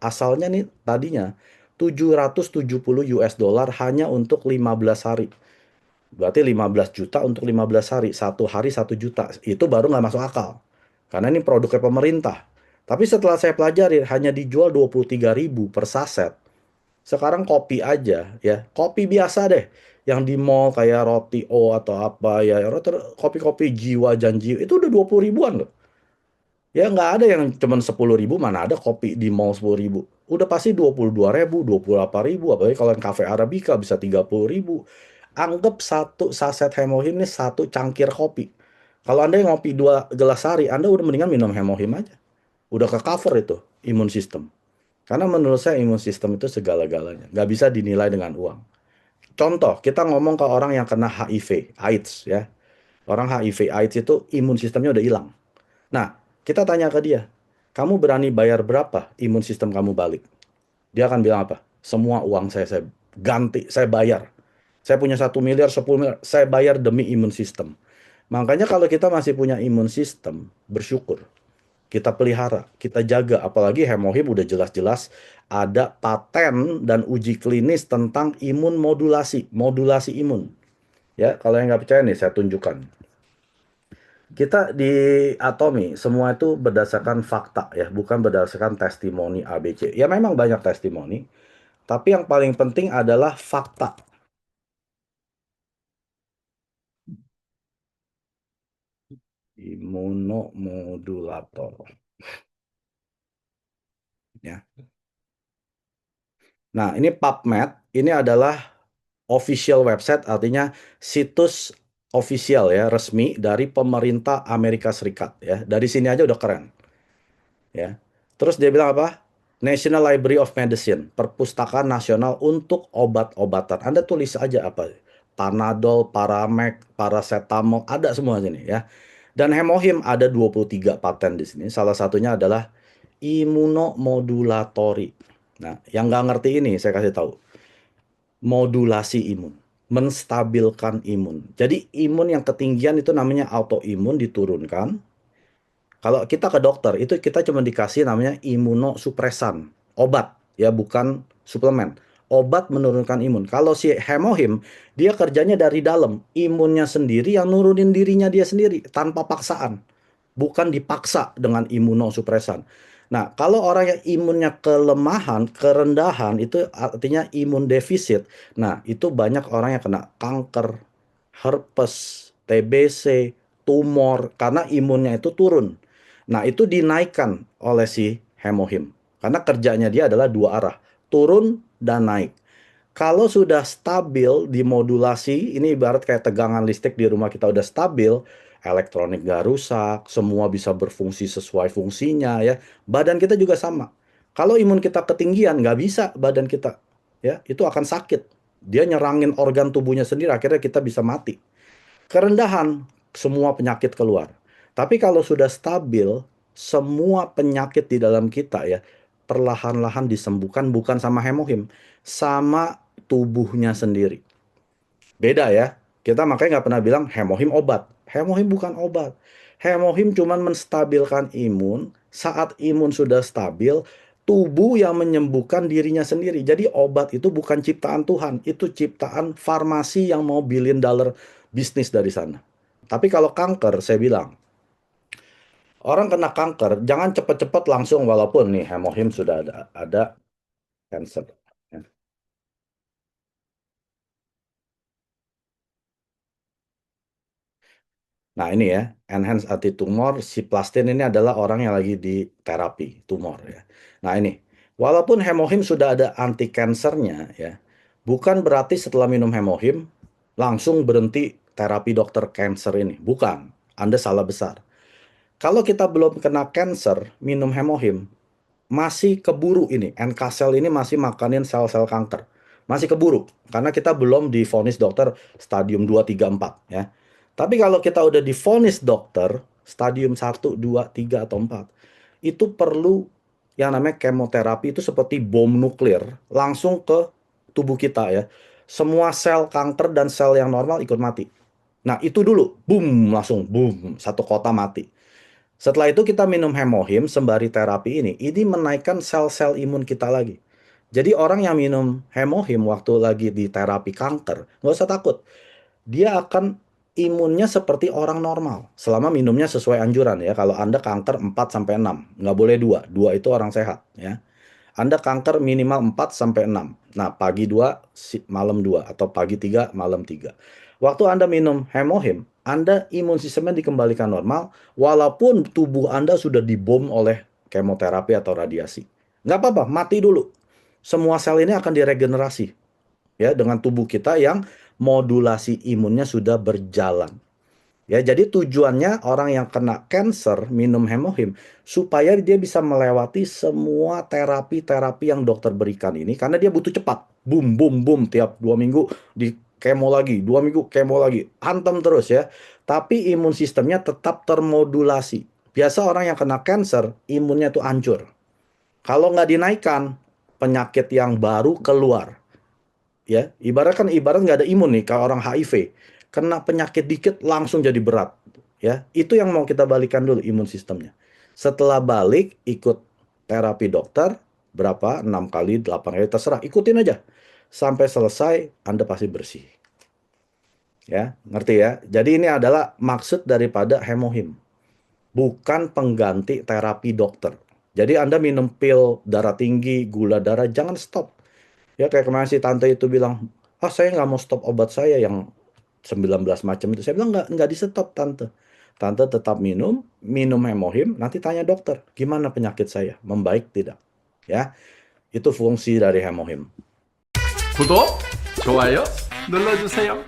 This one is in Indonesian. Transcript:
Asalnya nih tadinya 770 US dollar hanya untuk 15 hari. Berarti 15 juta untuk 15 hari. Satu hari 1 juta. Itu baru nggak masuk akal. Karena ini produknya pemerintah. Tapi setelah saya pelajari hanya dijual 23.000 per saset. Sekarang kopi aja ya, kopi biasa deh. Yang di mall kayak roti O atau apa ya, kopi-kopi Jiwa Janji itu udah 20 ribuan loh. Ya nggak ada yang cuman 10 ribu, mana ada kopi di mall 10 ribu. Udah pasti 22 ribu, 28 ribu, apalagi kalau yang cafe Arabica bisa 30 ribu. Anggap satu saset Hemohim ini satu cangkir kopi. Kalau Anda yang ngopi 2 gelas sehari, Anda udah mendingan minum Hemohim aja. Udah ke cover itu imun sistem. Karena menurut saya imun sistem itu segala-galanya. Nggak bisa dinilai dengan uang. Contoh, kita ngomong ke orang yang kena HIV, AIDS ya. Orang HIV, AIDS itu imun sistemnya udah hilang. Nah, kita tanya ke dia, kamu berani bayar berapa imun sistem kamu balik? Dia akan bilang apa? Semua uang saya ganti, saya bayar. Saya punya 1 miliar, 10 miliar, saya bayar demi imun sistem. Makanya kalau kita masih punya imun sistem, bersyukur. Kita pelihara, kita jaga. Apalagi Hemohim udah jelas-jelas ada paten dan uji klinis tentang imun modulasi, modulasi imun. Ya, kalau yang nggak percaya nih, saya tunjukkan. Kita di Atomi, semua itu berdasarkan fakta ya, bukan berdasarkan testimoni ABC. Ya memang banyak testimoni, tapi yang paling penting adalah fakta. Imunomodulator. Ya. Nah, ini PubMed, ini adalah official website, artinya situs official ya, resmi dari pemerintah Amerika Serikat ya. Dari sini aja udah keren ya. Terus dia bilang apa? National Library of Medicine, Perpustakaan Nasional untuk obat-obatan. Anda tulis aja apa? Panadol, Paramek, paracetamol, ada semua sini ya. Dan Hemohim ada 23 paten di sini. Salah satunya adalah imunomodulatori. Nah, yang nggak ngerti ini saya kasih tahu. Modulasi imun, menstabilkan imun. Jadi imun yang ketinggian itu namanya autoimun diturunkan. Kalau kita ke dokter, itu kita cuma dikasih namanya imunosupresan, obat, ya bukan suplemen. Obat menurunkan imun. Kalau si hemohim, dia kerjanya dari dalam, imunnya sendiri yang nurunin dirinya dia sendiri tanpa paksaan, bukan dipaksa dengan imunosupresan. Nah, kalau orang yang imunnya kelemahan, kerendahan, itu artinya imun defisit. Nah, itu banyak orang yang kena kanker, herpes, TBC, tumor, karena imunnya itu turun. Nah, itu dinaikkan oleh si hemohim. Karena kerjanya dia adalah dua arah, turun dan naik. Kalau sudah stabil dimodulasi, ini ibarat kayak tegangan listrik di rumah kita udah stabil, elektronik nggak rusak, semua bisa berfungsi sesuai fungsinya ya. Badan kita juga sama. Kalau imun kita ketinggian, nggak bisa badan kita. Ya, itu akan sakit. Dia nyerangin organ tubuhnya sendiri, akhirnya kita bisa mati. Kerendahan, semua penyakit keluar. Tapi kalau sudah stabil, semua penyakit di dalam kita ya, perlahan-lahan disembuhkan bukan sama hemohim, sama tubuhnya sendiri. Beda ya. Kita makanya nggak pernah bilang hemohim obat. Hemohim bukan obat. Hemohim cuma menstabilkan imun. Saat imun sudah stabil, tubuh yang menyembuhkan dirinya sendiri. Jadi obat itu bukan ciptaan Tuhan. Itu ciptaan farmasi yang mau billion dollar bisnis dari sana. Tapi kalau kanker, saya bilang, orang kena kanker, jangan cepet-cepet langsung walaupun nih hemohim sudah ada cancer. Nah ini ya, enhance anti-tumor, si plastin ini adalah orang yang lagi di terapi tumor ya. Nah ini, walaupun hemohim sudah ada anti-kansernya ya, bukan berarti setelah minum hemohim langsung berhenti terapi dokter cancer ini. Bukan, Anda salah besar. Kalau kita belum kena cancer, minum hemohim, masih keburu ini. NK cell ini masih makanin sel-sel kanker. Masih keburu. Karena kita belum divonis dokter stadium 2, 3, 4 ya. Tapi kalau kita udah divonis dokter stadium 1, 2, 3, atau 4, itu perlu yang namanya kemoterapi itu seperti bom nuklir. Langsung ke tubuh kita ya. Semua sel kanker dan sel yang normal ikut mati. Nah itu dulu, boom, langsung boom, satu kota mati. Setelah itu kita minum hemohim sembari terapi ini menaikkan sel-sel imun kita lagi. Jadi orang yang minum hemohim waktu lagi di terapi kanker, nggak usah takut. Dia akan imunnya seperti orang normal. Selama minumnya sesuai anjuran ya. Kalau Anda kanker 4-6, nggak boleh 2. 2 itu orang sehat ya. Anda kanker minimal 4-6. Nah, pagi 2, malam 2. Atau pagi 3, malam 3. Waktu Anda minum hemohim, Anda imun sistemnya dikembalikan normal, walaupun tubuh Anda sudah dibom oleh kemoterapi atau radiasi. Nggak apa-apa, mati dulu. Semua sel ini akan diregenerasi ya dengan tubuh kita yang modulasi imunnya sudah berjalan. Ya, jadi tujuannya orang yang kena cancer minum hemohim supaya dia bisa melewati semua terapi-terapi yang dokter berikan ini karena dia butuh cepat. Boom, boom, boom tiap 2 minggu di kemo lagi, 2 minggu kemo lagi, hantam terus ya. Tapi imun sistemnya tetap termodulasi. Biasa orang yang kena cancer imunnya tuh hancur. Kalau nggak dinaikkan, penyakit yang baru keluar. Ya, ibarat nggak ada imun nih, kayak orang HIV. Kena penyakit dikit langsung jadi berat. Ya, itu yang mau kita balikan dulu imun sistemnya. Setelah balik, ikut terapi dokter, berapa? 6 kali, 8 kali, terserah. Ikutin aja. Sampai selesai, Anda pasti bersih. Ya, ngerti ya? Jadi ini adalah maksud daripada hemohim. Bukan pengganti terapi dokter. Jadi Anda minum pil darah tinggi, gula darah, jangan stop. Ya kayak kemarin si tante itu bilang, ah saya nggak mau stop obat saya yang 19 macam itu. Saya bilang nggak di stop tante. Tante tetap minum hemohim, nanti tanya dokter, gimana penyakit saya, membaik tidak? Ya, itu fungsi dari hemohim. 구독, 좋아요 눌러주세요.